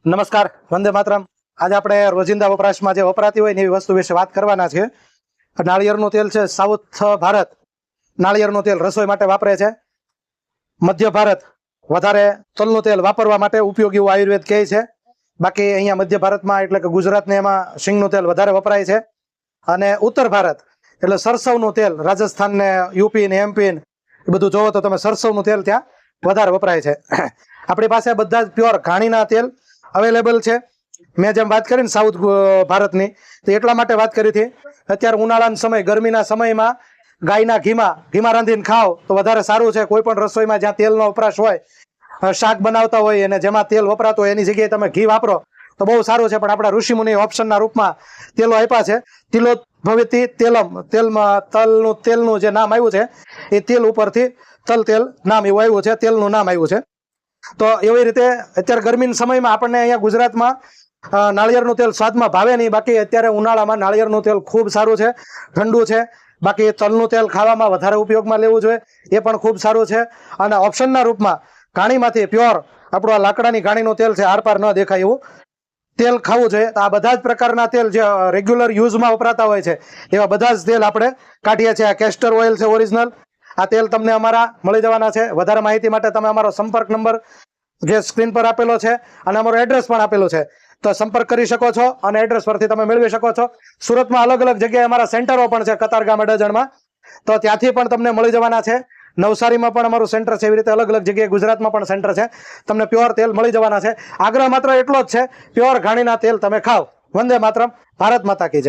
નમસ્કાર, વંદે માતરમ। આજે આપણે રોજિંદા વપરાશમાં જે વપરાતી હોય એવી વસ્તુ વિશે વાત કરવાના છે। નાળિયેરનું તેલ છે સાઉથ ભારત નાળિયેરનું તેલ રસોઈ માટે વાપરે છે। મધ્ય ભારત વધારે તલનું તેલ વાપરવા માટે ઉપયોગી એવું આયુર્વેદ કહે છે। બાકી અહીંયા મધ્ય ભારતમાં એટલે કે ગુજરાતને એમાં શીંગનું તેલ વધારે વપરાય છે। અને ઉત્તર ભારત એટલે સરસવનું તેલ, રાજસ્થાન ને યુપી ને એમપી ને એ બધું જોવો તો તમે સરસવનું તેલ ત્યાં વધારે વપરાય છે। આપણી પાસે બધા જ પ્યોર ઘાણીના તેલ અવેલેબલ છે। મેં જેમ વાત કરી ને સાઉથ ભારતની, તો એટલા માટે વાત કરી હતી, અત્યારે ઉનાળાનો સમય, ગરમીના સમયમાં ગાયના ઘીમાં રાંધીને ખાઓ તો વધારે સારું છે। કોઈ પણ રસોઈમાં જ્યાં તેલનો વપરાશ હોય, શાક બનાવતા હોય અને જેમાં તેલ વપરાતો હોય એની જગ્યાએ તમે ઘી વાપરો તો બહુ સારું છે। પણ આપણા ઋષિમુનિ ઓપ્શનના રૂપમાં તેલો આપ્યા છે। તિલોદ્ભવતી તેલમ, તેલનું જે નામ આવ્યું છે એ તેલ ઉપરથી તલ તેલ નામ એવું આવ્યું છે, તેલનું નામ આવ્યું છે। તો એવી રીતે અત્યારે ગરમીના સમયમાં આપણને અહીંયા ગુજરાતમાં નાળિયેરનું તેલ સ્વાદમાં ભાવે નહીં, બાકી અત્યારે ઉનાળામાં નાળિયેરનું તેલ ખૂબ સારું છે, ઠંડુ છે। બાકી તલનું તેલ ખાવામાં વધારે ઉપયોગમાં લેવું જોઈએ, એ પણ ખૂબ સારું છે। અને ઓપ્શનના રૂપમાં ઘાણીમાંથી પ્યોર આપણું આ લાકડાની ઘાણીનું તેલ છે, આરપાર ન દેખાય એવું તેલ ખાવું જોઈએ। તો આ બધા જ પ્રકારના તેલ જે રેગ્યુલર યુઝમાં વપરાતા હોય છે એવા બધા જ તેલ આપણે કાઢીએ છીએ। આ કેસ્ટર ઓઇલ છે ઓરિજિનલ, આ તેલ તમને અમારા મળી જવાના છે। વધારે માહિતી માટે તમે અમારો સંપર્ક નંબર જે સ્ક્રીન પર આપેલો છે અને અમારો એડ્રેસ પણ આપેલું છે, તો સંપર્ક કરી શકો છો અને એડ્રેસ પરથી તમે મેળવી શકો છો। સુરતમાં અલગ અલગ જગ્યાએ અમારા સેન્ટરો પણ છે, કતારગામ, અડાજણમાં, તો ત્યાંથી પણ તમને મળી જવાના છે। નવસારીમાં પણ અમારું સેન્ટર છે, એવી રીતે અલગ અલગ જગ્યાએ ગુજરાતમાં પણ સેન્ટર છે, તમને પ્યોર તેલ મળી જવાના છે। આગ્રહ માત્ર એટલો જ છે, પ્યોર ઘાણીના તેલ તમે ખાઓ। વંદે માતરમ, ભારત માતા કી જય।